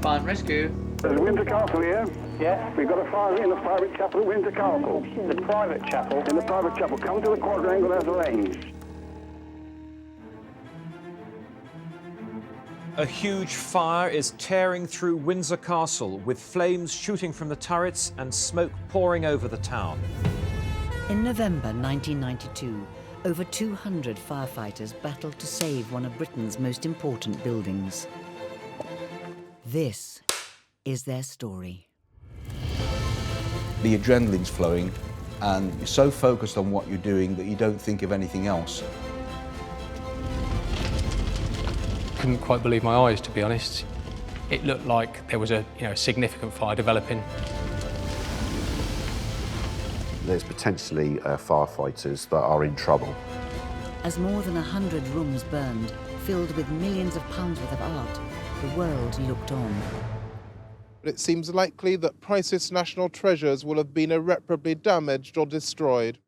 Fire and rescue. There's Windsor Castle here. Yes? We've got a fire in the private chapel at Windsor Castle. The private chapel? In the private chapel. Come to the quadrangle as arranged. A huge fire is tearing through Windsor Castle, with flames shooting from the turrets and smoke pouring over the town. In November 1992, over 200 firefighters battled to save one of Britain's most important buildings. This is their story. The adrenaline's flowing, and you're so focused on what you're doing that you don't think of anything else. Couldn't quite believe my eyes, to be honest. It looked like there was a significant fire developing. There's potentially firefighters that are in trouble. As more than 100 rooms burned, filled with millions of pounds worth of art, the world looked on. It seems likely that priceless national treasures will have been irreparably damaged or destroyed.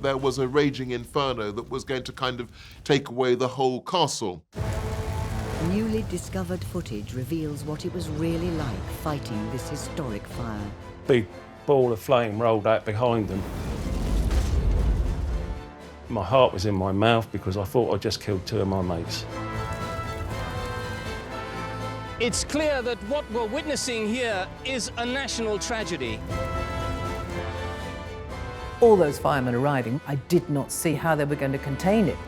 There was a raging inferno that was going to kind of take away the whole castle. Newly discovered footage reveals what it was really like fighting this historic fire. Big ball of flame rolled out behind them. My heart was in my mouth because I thought I'd just killed 2 of my mates. It's clear that what we're witnessing here is a national tragedy. All those firemen arriving, I did not see how they were going to contain it.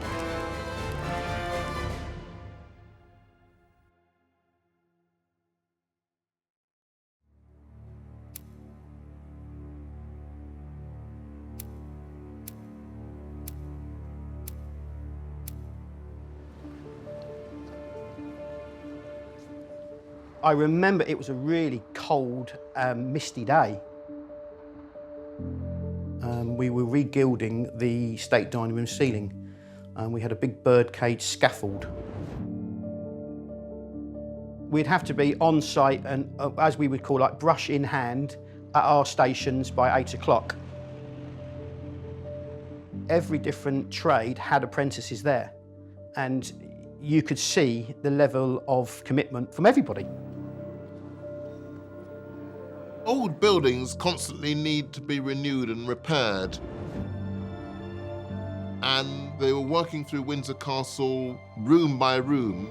I remember it was a really cold, misty day. We were re-gilding the state dining room ceiling. We had a big birdcage scaffold. We'd have to be on site and, as we would call, like brush in hand at our stations by 8 o'clock. Every different trade had apprentices there, and you could see the level of commitment from everybody. Old buildings constantly need to be renewed and repaired. And they were working through Windsor Castle room by room.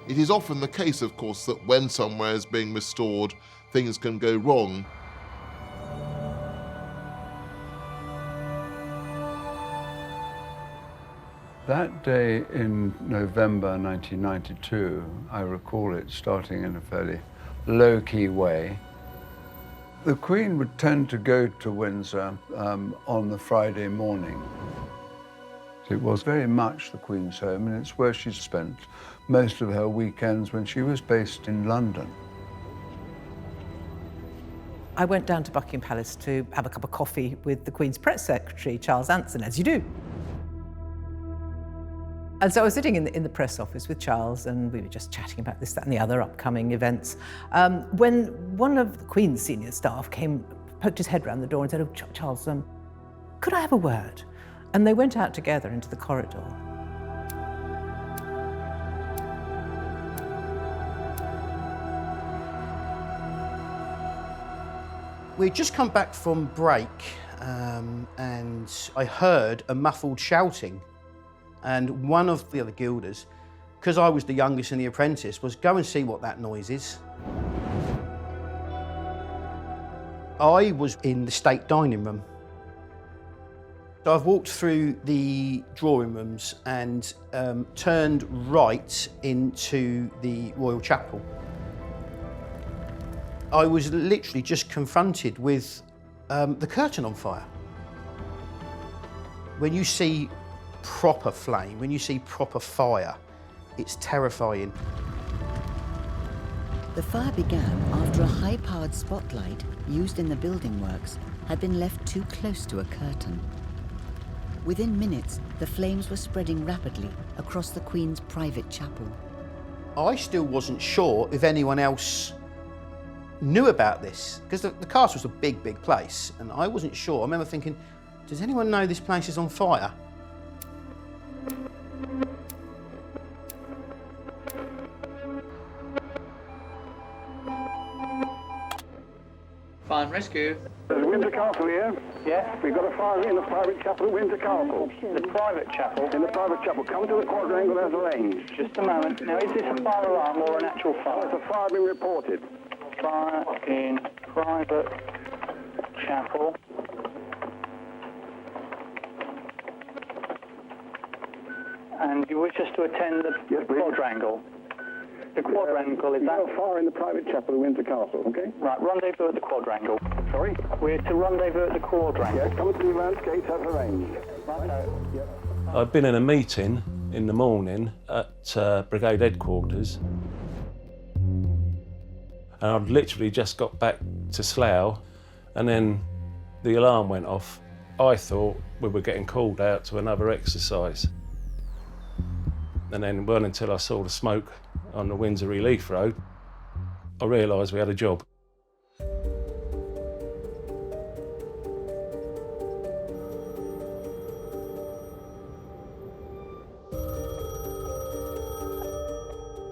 It is often the case, of course, that when somewhere is being restored, things can go wrong. That day in November 1992, I recall it starting in a fairly low-key way. The Queen would tend to go to Windsor on the Friday morning. It was very much the Queen's home, and it's where she spent most of her weekends when she was based in London. I went down to Buckingham Palace to have a cup of coffee with the Queen's press secretary, Charles Anson, as you do. And so I was sitting in the press office with Charles, and we were just chatting about this, that, and the other upcoming events, when one of the Queen's senior staff came, poked his head round the door and said, "Oh, Charles, could I have a word?" And they went out together into the corridor. We'd just come back from break, and I heard a muffled shouting. And one of the other gilders, because I was the youngest in the apprentice, was go and see what that noise is. I was in the state dining room. So I've walked through the drawing rooms and turned right into the Royal Chapel. I was literally just confronted with the curtain on fire. When you see proper flame, when you see proper fire, it's terrifying. The fire began after a high-powered spotlight used in the building works had been left too close to a curtain. Within minutes, the flames were spreading rapidly across the Queen's private chapel. I still wasn't sure if anyone else knew about this, because the castle was a big, big place, and I wasn't sure. I remember thinking, does anyone know this place is on fire? rescue. There's Windsor Castle here. Yeah? We've got a fire in the private chapel at Windsor Castle. The private chapel? In the private chapel. Come to the quadrangle, there's the lanes. Just a moment. Now, is this a fire alarm or an actual fire? It's a fire being reported. Fire in private chapel. And you wish us to attend the quadrangle? The quadrangle, is that? You've got a fire in the private chapel at Windsor Castle, okay? Right, rendezvous at the quadrangle. Sorry? We're to rendezvous at the quadrangle. Yeah, come to the landscape as arranged. Righto. I'd been in a meeting in the morning at brigade headquarters, and I'd literally just got back to Slough, and then the alarm went off. I thought we were getting called out to another exercise. And then it wasn't until I saw the smoke on the Windsor Relief Road, I realised we had a job.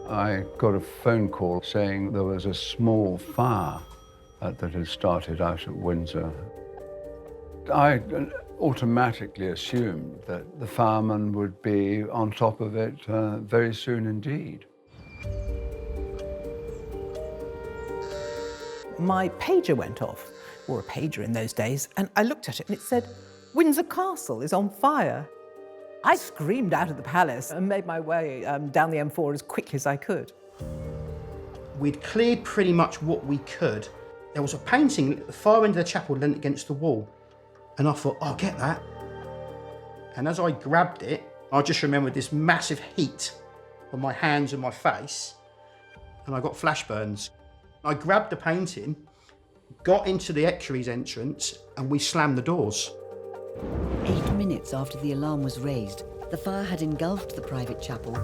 I got a phone call saying there was a small fire that had started out at Windsor. I automatically assumed that the firemen would be on top of it very soon indeed. My pager went off, or a pager in those days, and I looked at it and it said, "Windsor Castle is on fire." I screamed out of the palace and made my way down the M4 as quick as I could. We'd cleared pretty much what we could. There was a painting at the far end of the chapel leant against the wall. And I thought, I'll get that. And as I grabbed it, I just remembered this massive heat on my hands and my face, and I got flash burns. I grabbed the painting, got into the equerries entrance, and we slammed the doors. 8 minutes after the alarm was raised, the fire had engulfed the private chapel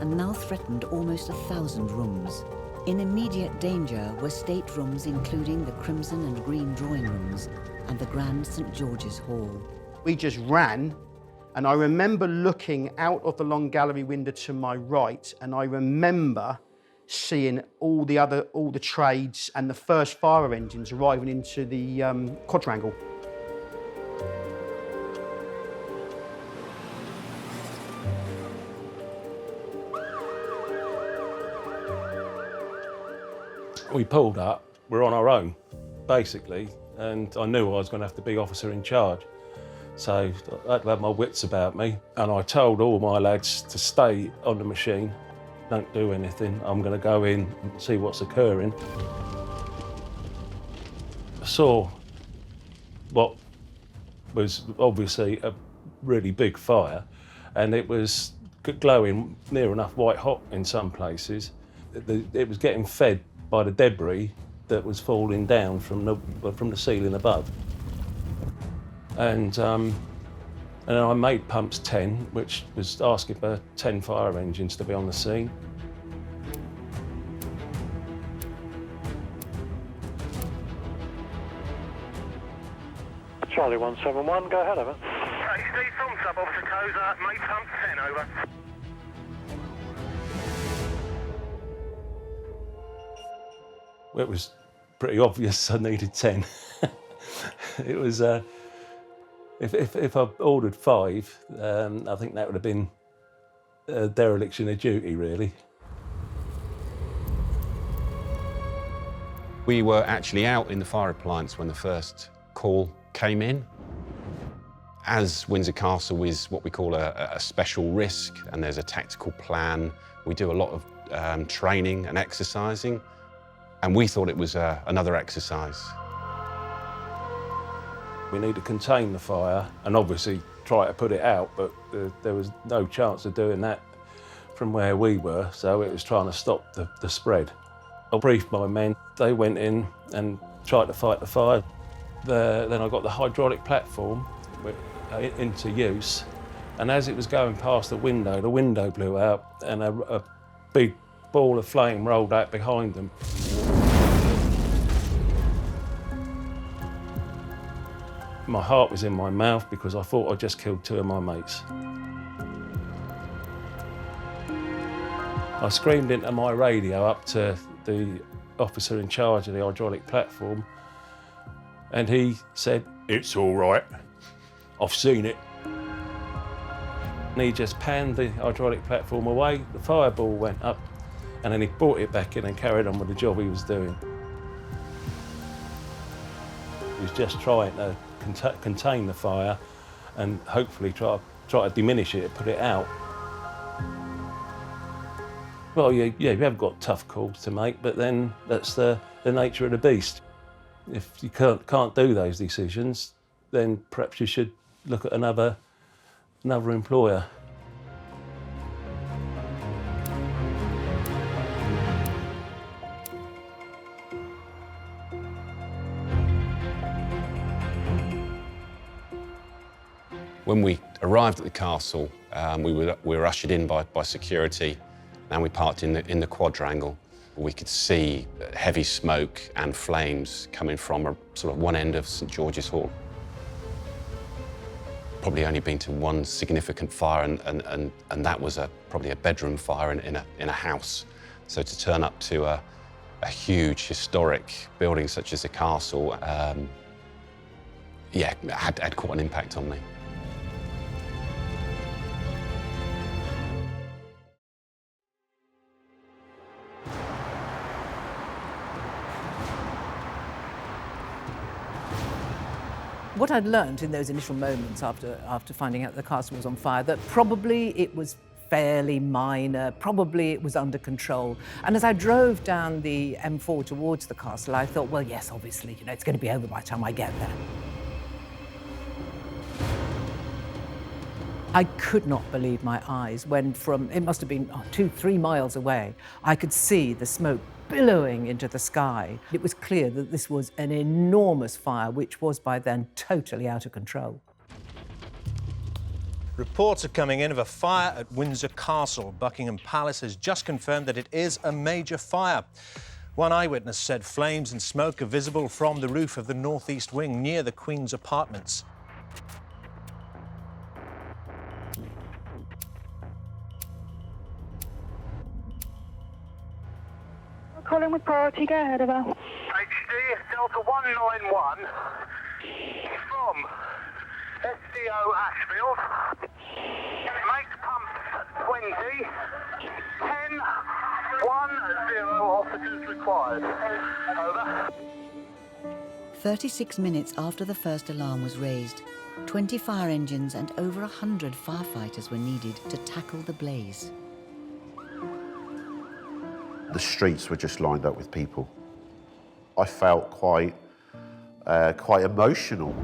and now threatened almost 1,000 rooms. In immediate danger were staterooms including the crimson and green drawing rooms and the grand St. George's Hall. We just ran, and I remember looking out of the long gallery window to my right, and I remember seeing all the trades and the first fire engines arriving into the quadrangle. We pulled up, we're on our own, basically, and I knew I was going to have to be officer in charge. So I had to have my wits about me, and I told all my lads to stay on the machine, don't do anything, I'm going to go in and see what's occurring. I saw what was obviously a really big fire, and it was glowing near enough white hot in some places. It was getting fed by the debris that was falling down from the ceiling above. And I made pumps 10, which was asking for 10 fire engines to be on the scene. Charlie 171, go ahead, over. Hey, Steve from Sub Officer Tozer, made pump 10, over. It was pretty obvious I needed 10. It was, if I ordered 5, I think that would have been a dereliction of duty, really. We were actually out in the fire appliance when the first call came in. As Windsor Castle is what we call a special risk, and there's a tactical plan, we do a lot of training and exercising, and we thought it was another exercise. We need to contain the fire and obviously try to put it out, but there was no chance of doing that from where we were, so it was trying to stop the spread. I briefed my men, they went in and tried to fight the fire. Then I got the hydraulic platform into use, and as it was going past the window blew out and a big ball of flame rolled out behind them. My heart was in my mouth because I thought I'd just killed 2 of my mates. I screamed into my radio up to the officer in charge of the hydraulic platform, And he said, "It's all right, I've seen it." And he just panned the hydraulic platform away, the fireball went up, and then he brought it back in and carried on with the job he was doing. He was just trying to contain the fire and hopefully try to diminish it, put it out. Well, you have got tough calls to make, but then that's the nature of the beast. If you can't do those decisions, then perhaps you should look at another employer. When we arrived at the castle, we were ushered in by security, and we parked in the quadrangle. We could see heavy smoke and flames coming from sort of one end of St George's Hall. Probably only been to one significant fire, and that was probably a bedroom fire in a house. So to turn up to a huge historic building such as the castle, yeah, had quite an impact on me. What I'd learned in those initial moments after finding out the castle was on fire, that probably it was fairly minor, probably it was under control. And as I drove down the M4 towards the castle, I thought, well, yes, obviously, you know, it's going to be over by the time I get there. I could not believe my eyes when from, it must have been 2-3 miles away, I could see the smoke billowing into the sky. It was clear that this was an enormous fire, which was by then totally out of control. Reports are coming in of a fire at Windsor Castle. Buckingham Palace has just confirmed that it is a major fire. One eyewitness said flames and smoke are visible from the roof of the northeast wing near the Queen's apartments. Calling with priority, go ahead of her. HD Delta 191 from SCO Ashfield. Make pump 20. 10-10 officers required. Over. 36 minutes after the first alarm was raised, 20 fire engines and over 100 firefighters were needed to tackle the blaze. The streets were just lined up with people. I felt quite emotional.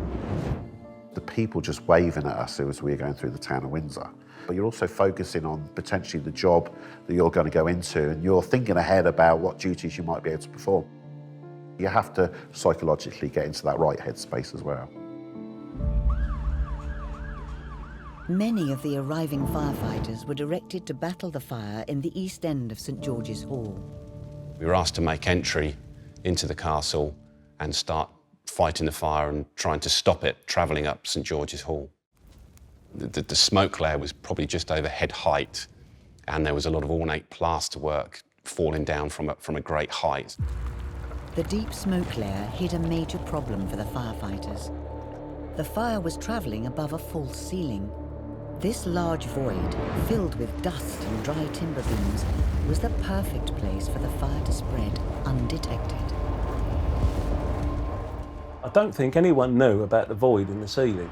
The people just waving at us as we were going through the town of Windsor. But you're also focusing on potentially the job that you're going to go into, and you're thinking ahead about what duties you might be able to perform. You have to psychologically get into that right headspace as well. Many of the arriving firefighters were directed to battle the fire in the east end of St George's Hall. We were asked to make entry into the castle and start fighting the fire and trying to stop it travelling up St George's Hall. The smoke layer was probably just over head height, and there was a lot of ornate plasterwork falling down from a great height. The deep smoke layer hid a major problem for the firefighters. The fire was travelling above a false ceiling. This large void, filled with dust and dry timber beams, was the perfect place for the fire to spread undetected. I don't think anyone knew about the void in the ceiling.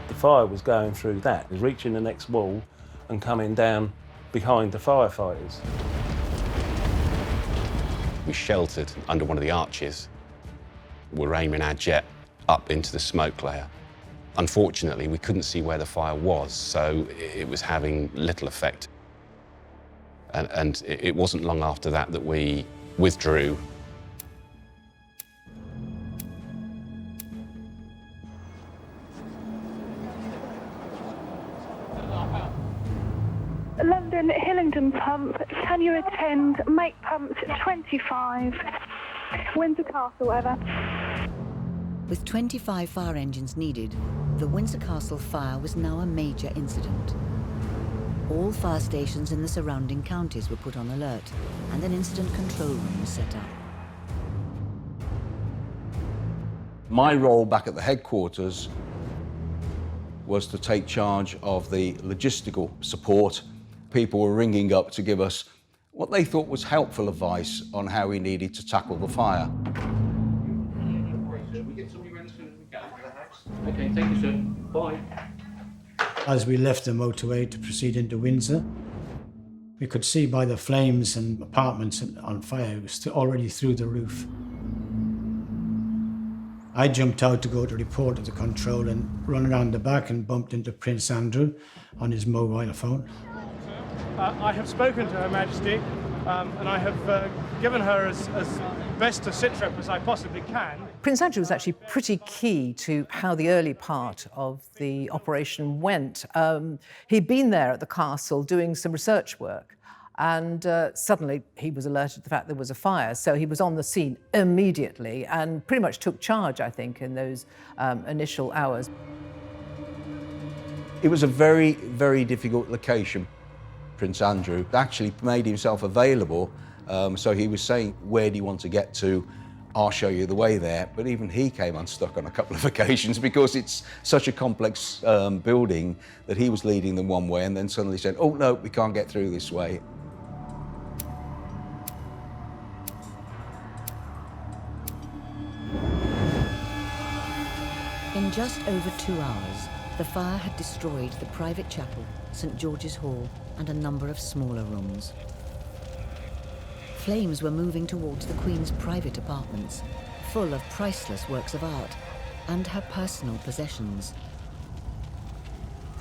The fire was going through that, it was reaching the next wall and coming down behind the firefighters. We sheltered under one of the arches. We were aiming our jet up into the smoke layer. Unfortunately, we couldn't see where the fire was, so it was having little effect. And it wasn't long after that that we withdrew. London Hillingdon pump, can you attend? Make pumps 25. Windsor Castle, over. With 25 fire engines needed, the Windsor Castle fire was now a major incident. All fire stations in the surrounding counties were put on alert, and an incident control room was set up. My role back at the headquarters was to take charge of the logistical support. People were ringing up to give us what they thought was helpful advice on how we needed to tackle the fire. Okay, thank you, sir. Bye. As we left the motorway to proceed into Windsor, we could see by the flames and apartments on fire, it was already through the roof. I jumped out to go to report to the control and run around the back and bumped into Prince Andrew on his mobile phone. I have spoken to Her Majesty and I have given her as best a sitrep as I possibly can. Prince Andrew was actually pretty key to how the early part of the operation went. He'd been there at the castle doing some research work, and suddenly he was alerted to the fact there was a fire, so he was on the scene immediately and pretty much took charge, I think, in those initial hours. It was a very, very difficult location. Prince Andrew actually made himself available, so he was saying, where do you want to get to? I'll show you the way there. But even he came unstuck on a couple of occasions because it's such a complex building that he was leading them one way and then suddenly said, oh no, we can't get through this way. In just over 2 hours, the fire had destroyed the private chapel, St. George's Hall, and a number of smaller rooms. Flames were moving towards the Queen's private apartments, full of priceless works of art, and her personal possessions.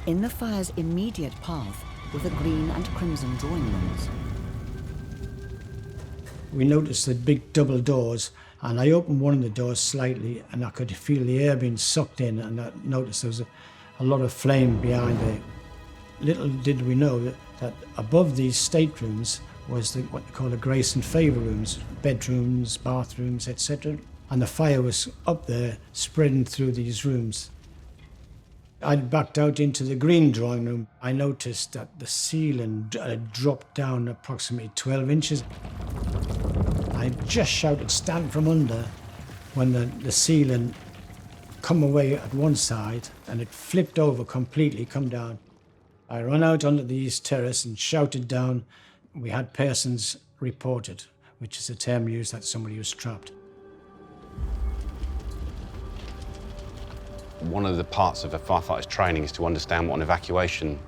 In the fire's immediate path were the green and crimson drawing rooms. We noticed the big double doors, and I opened one of the doors slightly and I could feel the air being sucked in, and I noticed there was a lot of flame behind there. Little did we know that above these staterooms was what they call the grace and favour rooms, bedrooms, bathrooms, etc. And the fire was up there, spreading through these rooms. I backed out into the green drawing room. I noticed that the ceiling had dropped down approximately 12 inches. I just shouted, stand from under, when the ceiling come away at one side and it flipped over completely, come down. I ran out onto the east terrace and shouted down. We had persons reported, which is a term used that somebody was trapped. One of the parts of a firefighter's training is to understand what an evacuation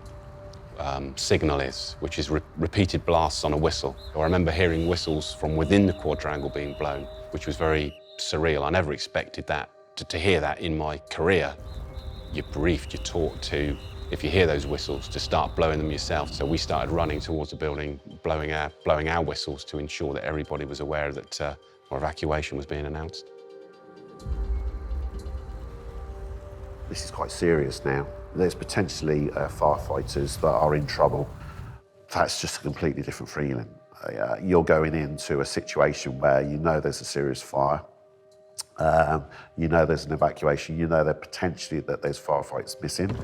signal is, which is repeated blasts on a whistle. I remember hearing whistles from within the quadrangle being blown, which was very surreal. I never expected that, to hear that in my career. You're briefed, you're taught to, if you hear those whistles, to start blowing them yourself. So we started running towards the building, blowing our whistles to ensure that everybody was aware that our evacuation was being announced. This is quite serious now. There's potentially firefighters that are in trouble. That's just a completely different feeling. You're going into a situation where you know there's a serious fire, you know there's an evacuation, you know that potentially that there's firefighters missing.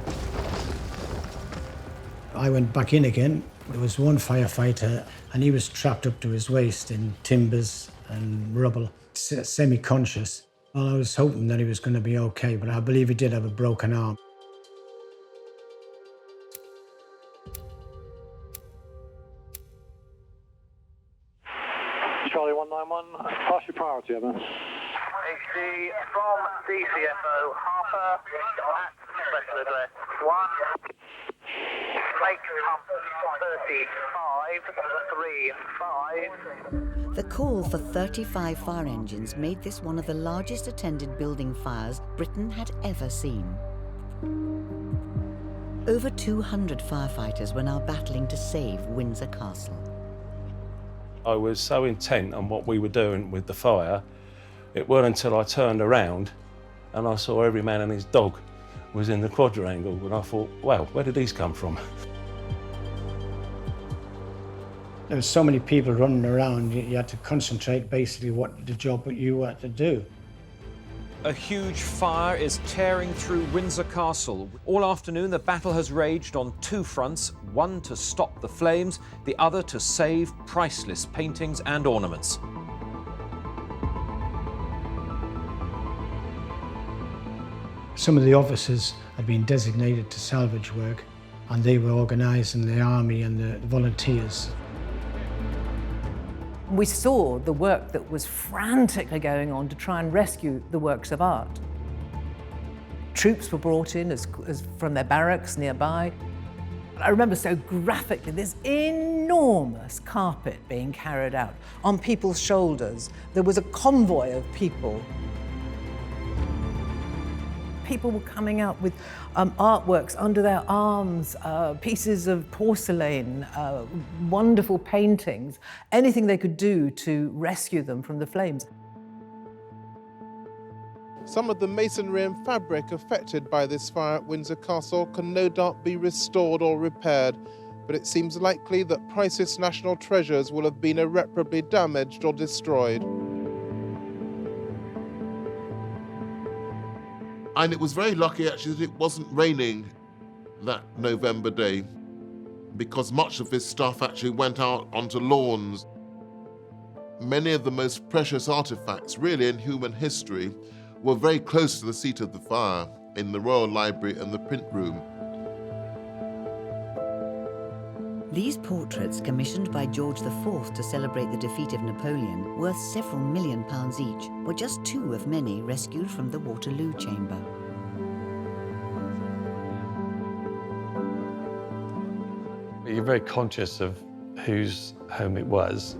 I went back in again. There was one firefighter and he was trapped up to his waist in timbers and rubble, semi-conscious. Well, I was hoping that he was going to be okay, but I believe he did have a broken arm. Charlie 191, pass your priority, Evan. HD from DCFO Harper at special address 1. Make pump 3535. The call for 35 fire engines made this one of the largest attended building fires Britain had ever seen. Over 200 firefighters were now battling to save Windsor Castle. I was so intent on what we were doing with the fire, it wasn't until I turned around and I saw every man and his dog was in the quadrangle, and I thought, wow, where did these come from? There were so many people running around, you had to concentrate basically what the job that you had to do. A huge fire is tearing through Windsor Castle. All afternoon, the battle has raged on two fronts, one to stop the flames, the other to save priceless paintings and ornaments. Some of the officers had been designated to salvage work, and they were organising the army and the volunteers. We saw the work that was frantically going on to try and rescue the works of art. Troops were brought in as from their barracks nearby. I remember so graphically this enormous carpet being carried out on people's shoulders. There was a convoy of people. People were coming out with artworks under their arms, pieces of porcelain, wonderful paintings, anything they could do to rescue them from the flames. Some of the masonry and fabric affected by this fire at Windsor Castle can no doubt be restored or repaired, but it seems likely that priceless national treasures will have been irreparably damaged or destroyed. And it was very lucky actually that it wasn't raining that November day, because much of this stuff actually went out onto lawns. Many of the most precious artifacts really in human history were very close to the seat of the fire, in the Royal Library and the print room. These portraits, commissioned by George IV to celebrate the defeat of Napoleon, worth several £1 million each, were just two of many rescued from the Waterloo chamber. You're very conscious of whose home it was.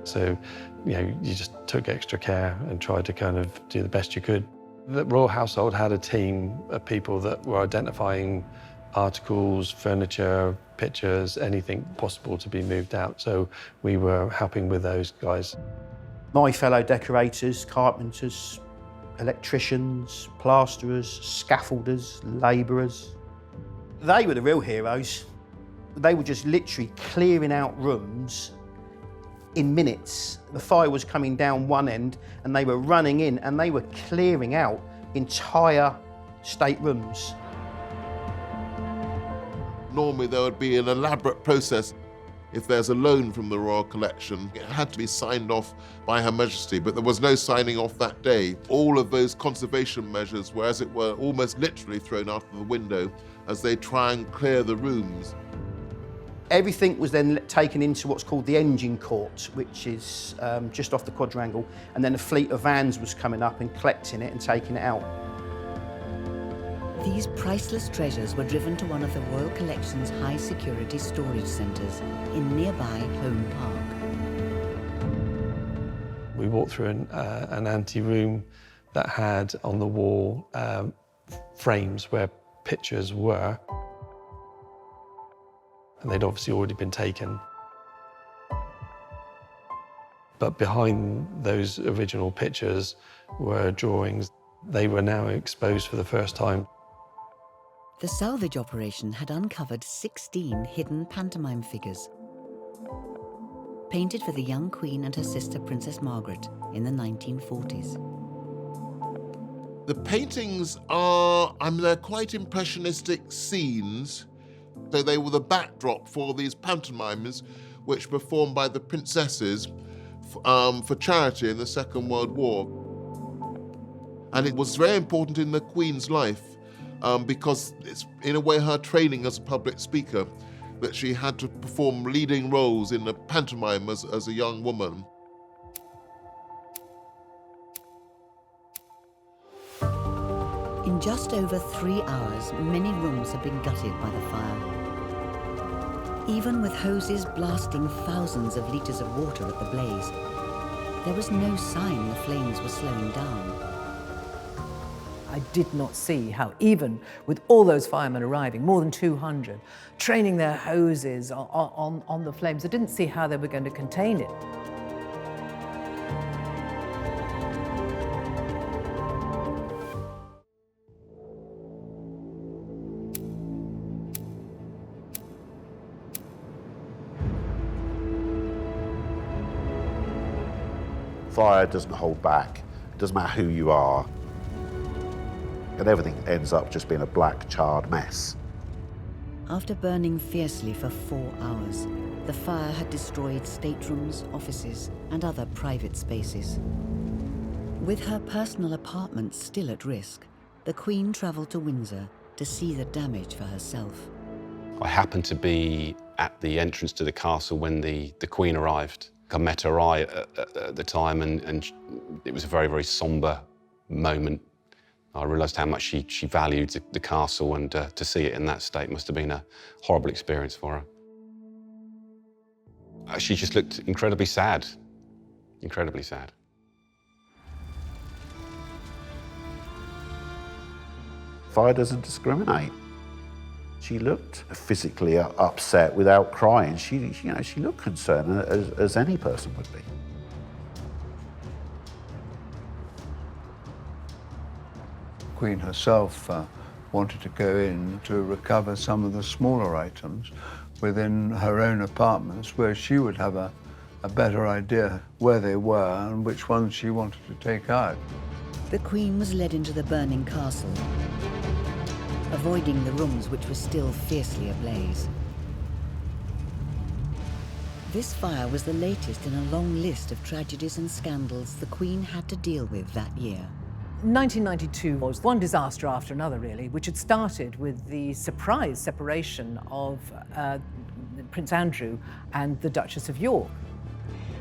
So, you just took extra care and tried to kind of do the best you could. The royal household had a team of people that were identifying articles, furniture, pictures, anything possible to be moved out. So we were helping with those guys. My fellow decorators, carpenters, electricians, plasterers, scaffolders, labourers, they were the real heroes. They were just literally clearing out rooms in minutes. The fire was coming down one end and they were running in and they were clearing out entire staterooms. Normally there would be an elaborate process. If there's a loan from the Royal Collection, it had to be signed off by Her Majesty, but there was no signing off that day. All of those conservation measures were, as it were, almost literally thrown out of the window as they try and clear the rooms. Everything was then taken into what's called the engine court, which is just off the quadrangle, and then a fleet of vans was coming up and collecting it and taking it out. These priceless treasures were driven to one of the Royal Collection's high-security storage centres in nearby Home Park. We walked through an ante-room that had on the wall frames where pictures were. And they'd obviously already been taken. But behind those original pictures were drawings. They were now exposed for the first time. The salvage operation had uncovered 16 hidden pantomime figures, painted for the young Queen and her sister Princess Margaret in the 1940s. The paintings are, they're quite impressionistic scenes. So they were the backdrop for these pantomimes, which were performed by the princesses for charity in the Second World War. And it was very important in the Queen's life because it's, in a way, her training as a public speaker, that she had to perform leading roles in a pantomime as a young woman. In just over 3 hours, many rooms had been gutted by the fire. Even with hoses blasting thousands of litres of water at the blaze, there was no sign the flames were slowing down. I did not see how, even with all those firemen arriving, more than 200, training their hoses on the flames, I didn't see how they were going to contain it. Fire doesn't hold back. It doesn't matter who you are. And everything ends up just being a black, charred mess. After burning fiercely for 4 hours, the fire had destroyed staterooms, offices, and other private spaces. With her personal apartment still at risk, the Queen travelled to Windsor to see the damage for herself. I happened to be at the entrance to the castle when the Queen arrived. I met her eye at the time, and it was a very, very sombre moment. I realised how much she valued the castle, and to see it in that state must have been a horrible experience for her. She just looked incredibly sad, incredibly sad. Fire doesn't discriminate. She looked physically upset without crying. She looked concerned as any person would be. Queen herself wanted to go in to recover some of the smaller items within her own apartments, where she would have a better idea where they were and which ones she wanted to take out. The Queen was led into the burning castle, avoiding the rooms which were still fiercely ablaze. This fire was the latest in a long list of tragedies and scandals the Queen had to deal with that year. 1992 was one disaster after another, really, which had started with the surprise separation of Prince Andrew and the Duchess of York.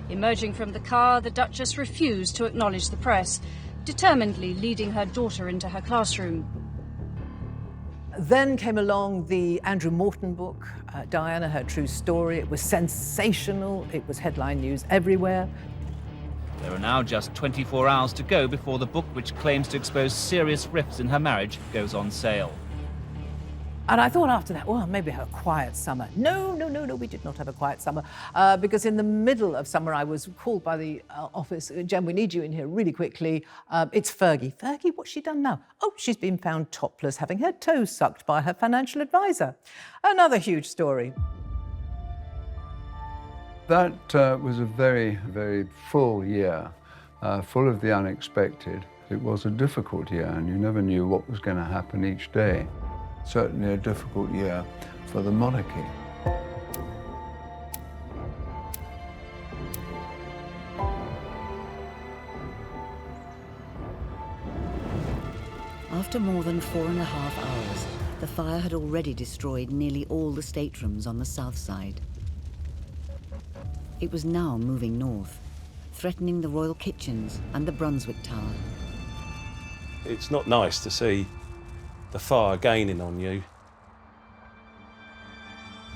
Emerging from the car, the Duchess refused to acknowledge the press, determinedly leading her daughter into her classroom. Then came along the Andrew Morton book, Diana, Her True Story. It was sensational. It was headline news everywhere. There are now just 24 hours to go before the book, which claims to expose serious rifts in her marriage, goes on sale. And I thought after that, well, maybe her quiet summer. No, we did not have a quiet summer. Because in the middle of summer, I was called by the office, Jem, we need you in here really quickly. It's Fergie. Fergie, what's she done now? Oh, she's been found topless, having her toes sucked by her financial advisor. Another huge story. That was a very, very full year, full of the unexpected. It was a difficult year, and you never knew what was going to happen each day. Certainly a difficult year for the monarchy. After more than 4.5 hours, the fire had already destroyed nearly all the staterooms on the south side. It was now moving north, threatening the royal kitchens and the Brunswick Tower. It's not nice to see the fire gaining on you.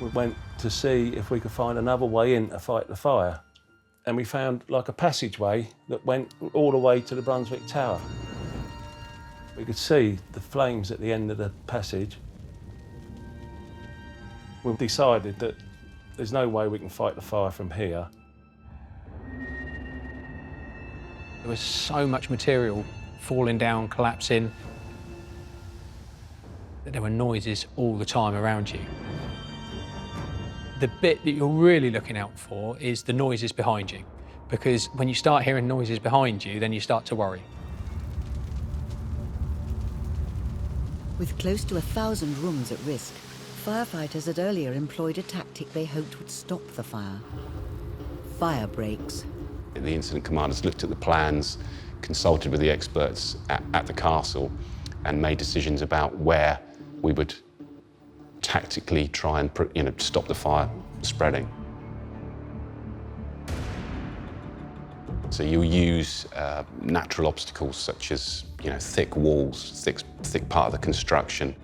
We went to see if we could find another way in to fight the fire, and we found like a passageway that went all the way to the Brunswick Tower. We could see the flames at the end of the passage. We decided that there's no way we can fight the fire from here. There was so much material falling down, collapsing. There were noises all the time around you. The bit that you're really looking out for is the noises behind you, because when you start hearing noises behind you, then you start to worry. With close to 1,000 rooms at risk, firefighters had earlier employed a tactic they hoped would stop the fire: fire breaks. The incident commanders looked at the plans, consulted with the experts at the castle, and made decisions about where we would tactically try and stop the fire spreading. So you use natural obstacles such as thick walls, thick part of the construction.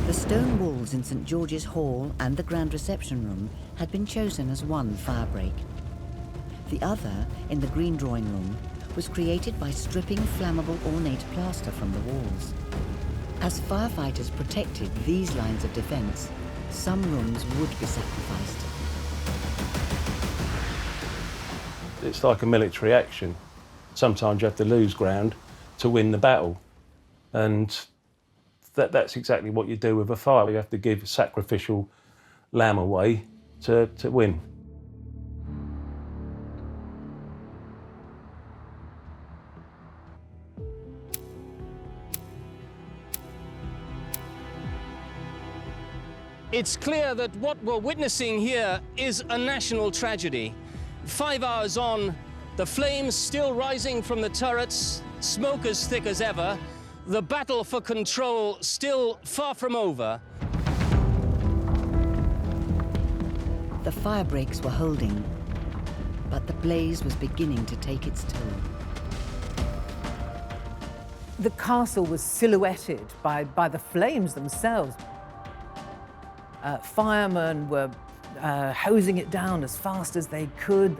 The stone walls in St George's Hall and the Grand Reception Room had been chosen as one firebreak. The other, in the Green Drawing Room, was created by stripping flammable ornate plaster from the walls. As firefighters protected these lines of defence, some rooms would be sacrificed. It's like a military action. Sometimes you have to lose ground to win the battle. And that's exactly what you do with a fire. You have to give sacrificial lamb away to win. It's clear that what we're witnessing here is a national tragedy. 5 hours on, The flames still rising from the turrets, smoke as thick as ever. The battle for control still far from over. The fire breaks were holding, but the blaze was beginning to take its toll. The castle was silhouetted by the flames themselves. Firemen were hosing it down as fast as they could.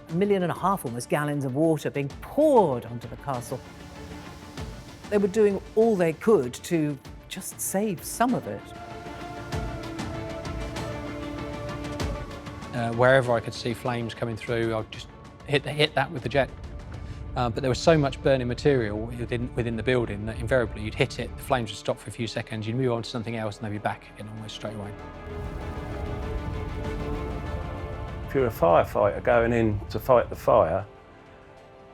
1.5 million almost gallons of water being poured onto the castle. They were doing all they could to just save some of it. Wherever I could see flames coming through, I'd just hit that with the jet. But there was so much burning material within the building that invariably you'd hit it, the flames would stop for a few seconds, you'd move on to something else and they'd be back again almost straight away. If you're a firefighter going in to fight the fire,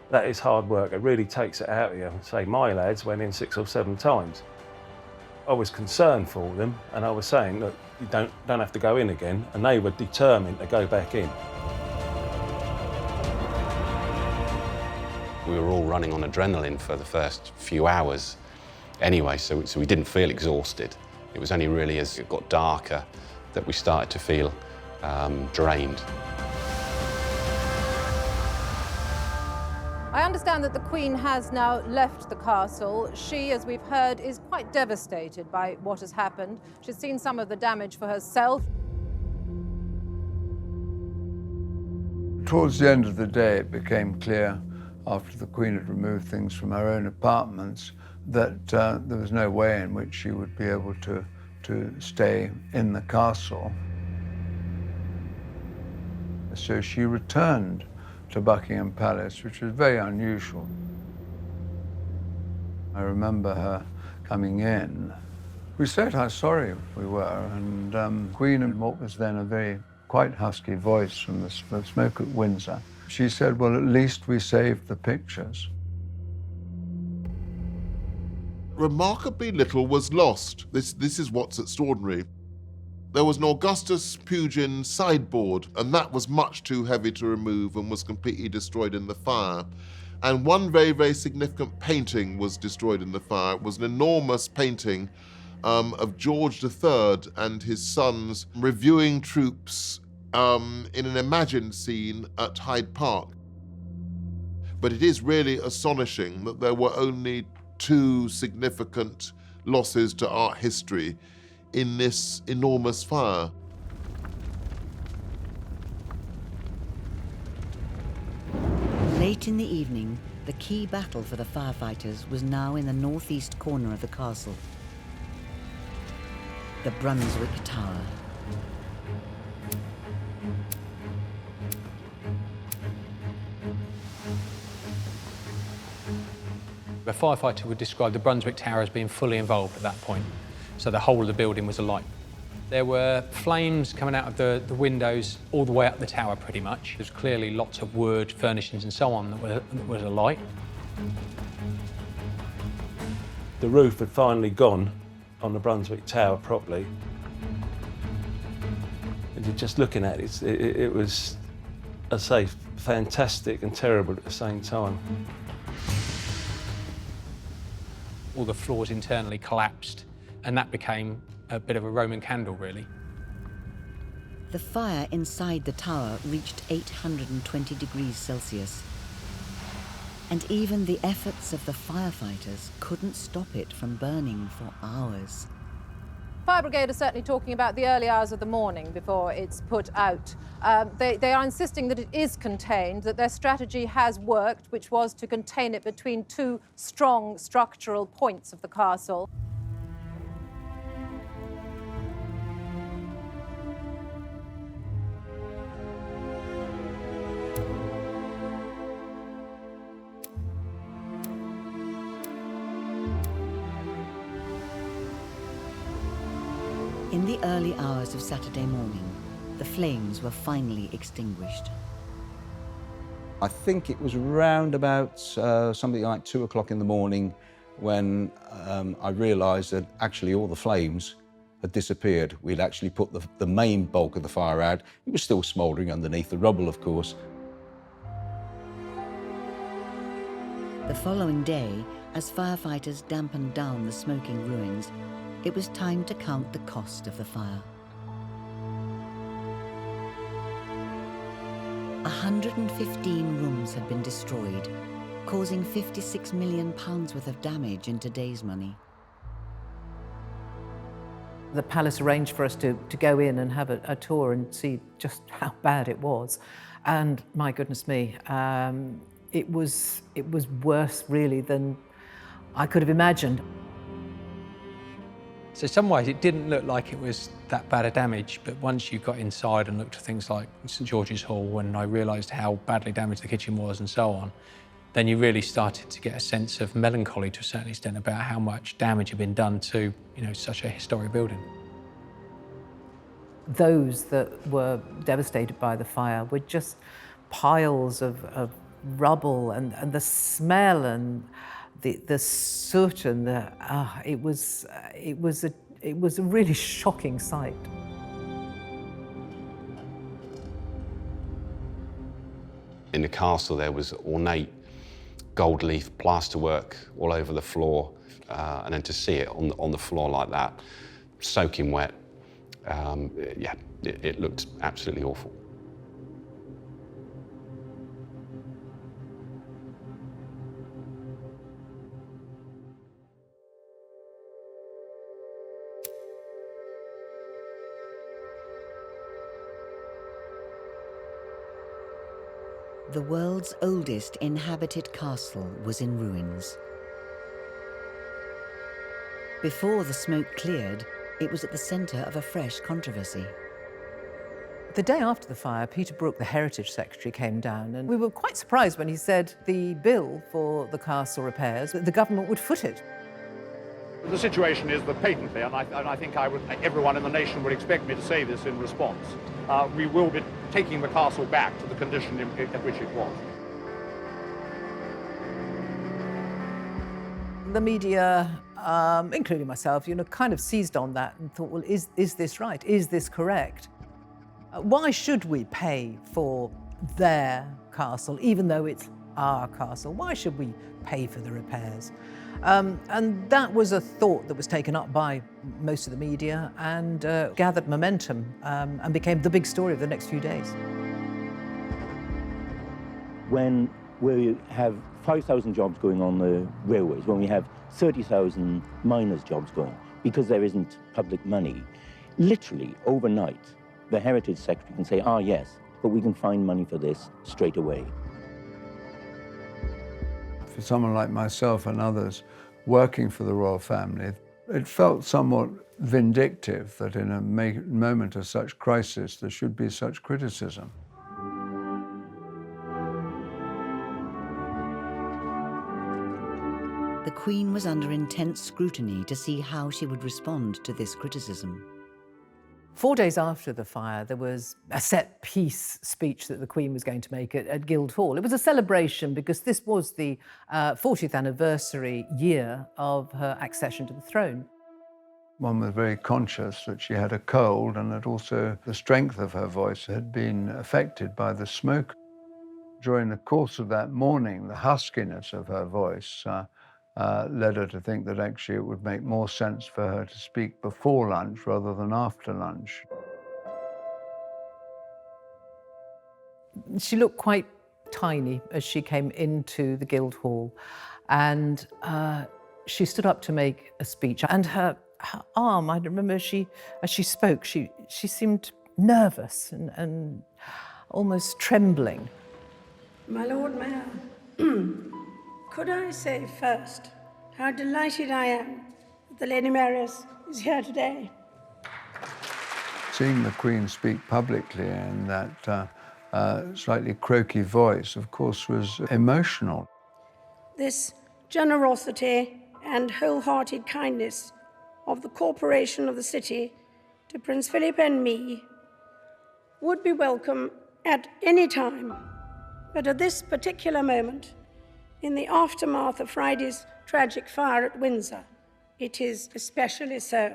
that is hard work. It really takes it out of you. Say, my lads went in 6 or 7 times. I was concerned for them, and I was saying, look, you don't have to go in again, and they were determined to go back in. We were all running on adrenaline for the first few hours anyway, so we didn't feel exhausted. It was only really as it got darker that we started to feel drained. I understand that the Queen has now left the castle. She, as we've heard, is quite devastated by what has happened. She's seen some of the damage for herself. Towards the end of the day, it became clear, after the Queen had removed things from her own apartments, that there was no way in which she would be able to stay in the castle. So she returned to Buckingham Palace, which was very unusual. I remember her coming in. We said how sorry we were, and Queen, in what was then a very quite husky voice from the smoke at Windsor, she said, well, at least we saved the pictures. Remarkably little was lost. This is what's extraordinary. There was an Augustus Pugin sideboard, and that was much too heavy to remove and was completely destroyed in the fire. And one very, very significant painting was destroyed in the fire. It was an enormous painting of George III and his sons reviewing troops in an imagined scene at Hyde Park. But it is really astonishing that there were only 2 significant losses to art history in this enormous fire. Late in the evening, the key battle for the firefighters was now in the northeast corner of the castle. The Brunswick Tower. A firefighter would describe the Brunswick Tower as being fully involved at that point. So the whole of the building was alight. There were flames coming out of the windows all the way up the tower, pretty much. There's clearly lots of wood, furnishings and so on that was alight. The roof had finally gone on the Brunswick Tower properly. And you're just looking at it, it was, I'd say, fantastic and terrible at the same time. All the floors internally collapsed, and that became a bit of a Roman candle, really. The fire inside the tower reached 820 degrees Celsius. And even the efforts of the firefighters couldn't stop it from burning for hours. Fire Brigade are certainly talking about the early hours of the morning before it's put out. They are insisting that it is contained, that their strategy has worked, which was to contain it between 2 strong structural points of the castle. In the early hours of Saturday morning, the flames were finally extinguished. I think it was around about something like 2 o'clock in the morning when I realised that actually all the flames had disappeared. We'd actually put the main bulk of the fire out. It was still smouldering underneath the rubble, of course. The following day, as firefighters dampened down the smoking ruins, it was time to count the cost of the fire. 115 rooms had been destroyed, causing £56 million worth of damage in today's money. The palace arranged for us to go in and have a tour and see just how bad it was. And my goodness me, it was worse really than I could have imagined. So in some ways it didn't look like it was that bad a damage, but once you got inside and looked at things like St George's Hall, and I realised how badly damaged the kitchen was and so on, then you really started to get a sense of melancholy to a certain extent about how much damage had been done to, such a historic building. Those that were devastated by the fire were just piles of rubble, and the smell and the soot, and it was a really shocking sight. In the castle there was ornate gold leaf plasterwork all over the floor, and then to see it on the floor like that, soaking wet, it looked absolutely awful. The world's oldest inhabited castle was in ruins. Before the smoke cleared, it was at the centre of a fresh controversy. The day after the fire, Peter Brook, the Heritage Secretary, came down, and we were quite surprised when he said the bill for the castle repairs, that the government would foot it. The situation is that patently, and I think everyone in the nation would expect me to say this in response, we will be taking the castle back to the condition in which it was. The media, including myself, kind of seized on that and thought, well, is this right? Is this correct? Why should we pay for their castle, even though it's our castle? Why should we pay for the repairs? And that was a thought that was taken up by most of the media and gathered momentum and became the big story of the next few days. When we have 5,000 jobs going on the railways, when we have 30,000 miners' jobs going, because there isn't public money, literally overnight, the Heritage Secretary can say, yes, but we can find money for this straight away. For someone like myself and others working for the royal family, it felt somewhat vindictive that in a moment of such crisis there should be such criticism. The Queen was under intense scrutiny to see how she would respond to this criticism. 4 days after the fire, there was a set-piece speech that the Queen was going to make at Guildhall. It was a celebration because this was the 40th anniversary year of her accession to the throne. One was very conscious that she had a cold and that also the strength of her voice had been affected by the smoke. During the course of that morning, the huskiness of her voice led her to think that actually it would make more sense for her to speak before lunch rather than after lunch. She looked quite tiny as she came into the Guildhall, and she stood up to make a speech. And her arm, I remember as she spoke, she seemed nervous and almost trembling. My Lord Mayor, could I say first how delighted I am that the Lady Mayoress is here today. Seeing the Queen speak publicly in that slightly croaky voice, of course, was emotional. This generosity and wholehearted kindness of the Corporation of the City to Prince Philip and me would be welcome at any time, but at this particular moment, in the aftermath of Friday's tragic fire at Windsor, it is especially so.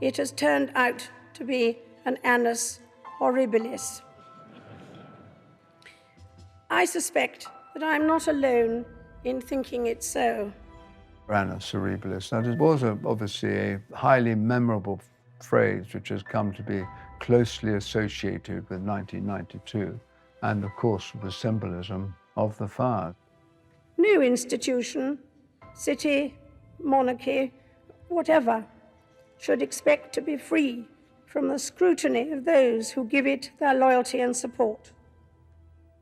It has turned out to be an annus horribilis. I suspect that I am not alone in thinking it so. Annus cerebralis. Now, it was obviously a highly memorable phrase which has come to be closely associated with 1992 and, of course, with the symbolism of the fire. No institution, city, monarchy, whatever, should expect to be free from the scrutiny of those who give it their loyalty and support,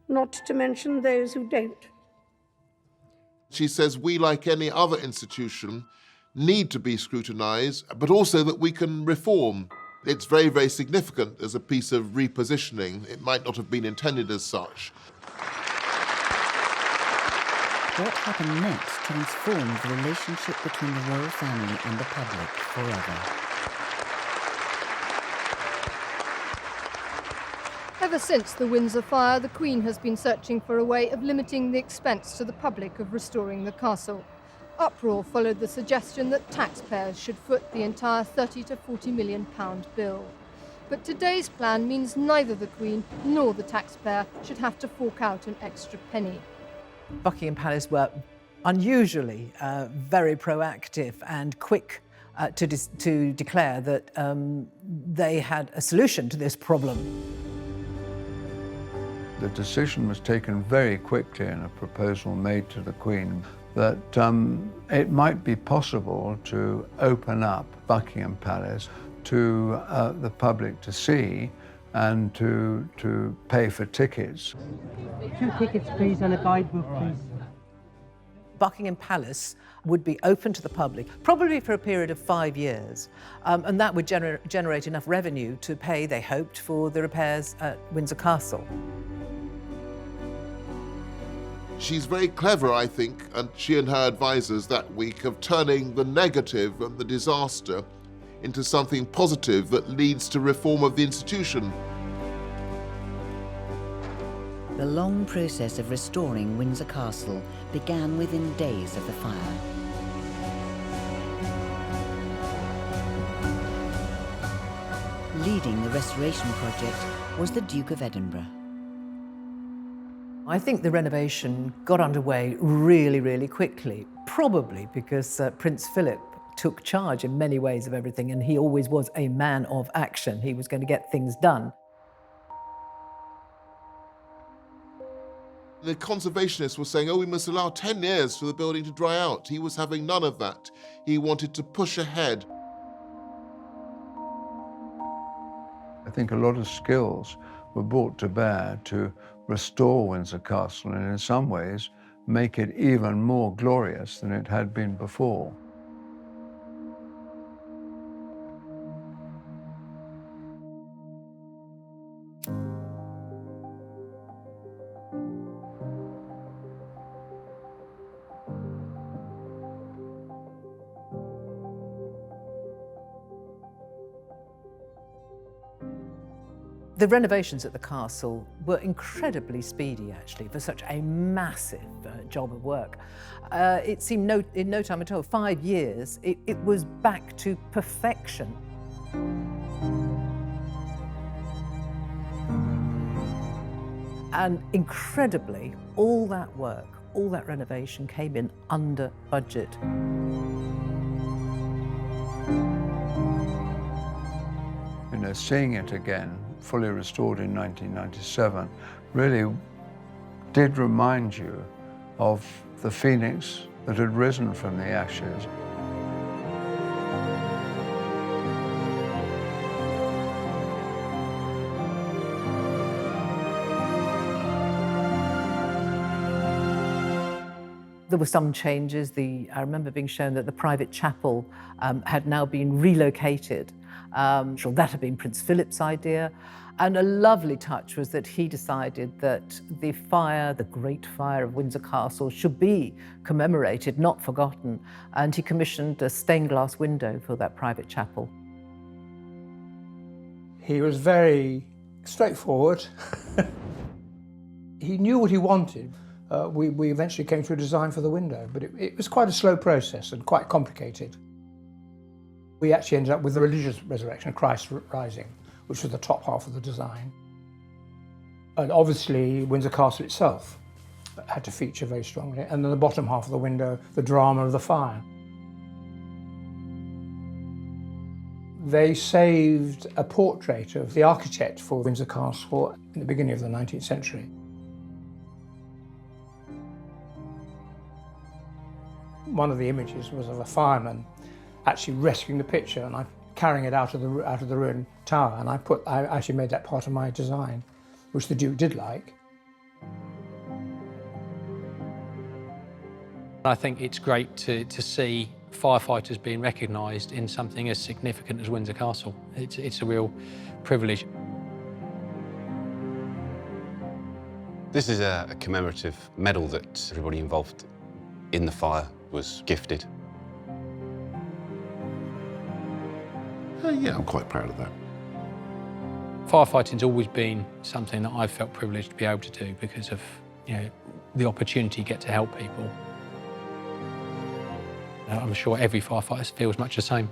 not to mention those who don't. She says we, like any other institution, need to be scrutinised, but also that we can reform. It's very, very significant as a piece of repositioning. It might not have been intended as such. What happened next transformed the relationship between the royal family and the public forever. Ever since the Windsor fire, the Queen has been searching for a way of limiting the expense to the public of restoring the castle. Uproar followed the suggestion that taxpayers should foot the entire £30 to £40 million bill. But today's plan means neither the Queen nor the taxpayer should have to fork out an extra penny. Buckingham Palace were unusually very proactive and quick to declare that they had a solution to this problem. The decision was taken very quickly in a proposal made to the Queen that it might be possible to open up Buckingham Palace to the public to see and to pay for tickets. 2 tickets, please, and a guidebook, please. Buckingham Palace would be open to the public, probably for a period of 5 years, and that would generate enough revenue to pay, they hoped, for the repairs at Windsor Castle. She's very clever, I think, and she and her advisors that week, of turning the negative and the disaster into something positive that leads to reform of the institution. The long process of restoring Windsor Castle began within days of the fire. Leading the restoration project was the Duke of Edinburgh. I think the renovation got underway really, really quickly, probably because Prince Philip took charge in many ways of everything, and he always was a man of action. He was going to get things done. The conservationists were saying, oh, we must allow 10 years for the building to dry out. He was having none of that. He wanted to push ahead. I think a lot of skills were brought to bear to restore Windsor Castle and in some ways make it even more glorious than it had been before. The renovations at the castle were incredibly speedy, actually, for such a massive job of work. It seemed in no time at all, 5 years, it was back to perfection. And incredibly, all that work, all that renovation came in under budget. You know, seeing it again, fully restored in 1997, really did remind you of the phoenix that had risen from the ashes. There were some changes. I remember being shown that the private chapel had now been relocated. Sure, that had been Prince Philip's idea. And a lovely touch was that he decided that the fire, the Great Fire of Windsor Castle, should be commemorated, not forgotten. And he commissioned a stained glass window for that private chapel. He was very straightforward. He knew what he wanted. We eventually came to a design for the window, but it was quite a slow process and quite complicated. We actually ended up with the religious resurrection, Christ rising, which was the top half of the design. And obviously Windsor Castle itself had to feature very strongly. And then the bottom half of the window, the drama of the fire. They saved a portrait of the architect for Windsor Castle in the beginning of the 19th century. One of the images was of a fireman actually rescuing the picture, and I'm carrying it out of the ruined tower, and I actually made that part of my design, which the Duke did like. I think it's great to see firefighters being recognised in something as significant as Windsor Castle. It's a real privilege. This is a commemorative medal that everybody involved in the fire was gifted. Yeah, I'm quite proud of that. Firefighting's always been something that I've felt privileged to be able to do because of, you know, the opportunity to get to help people. I'm sure every firefighter feels much the same.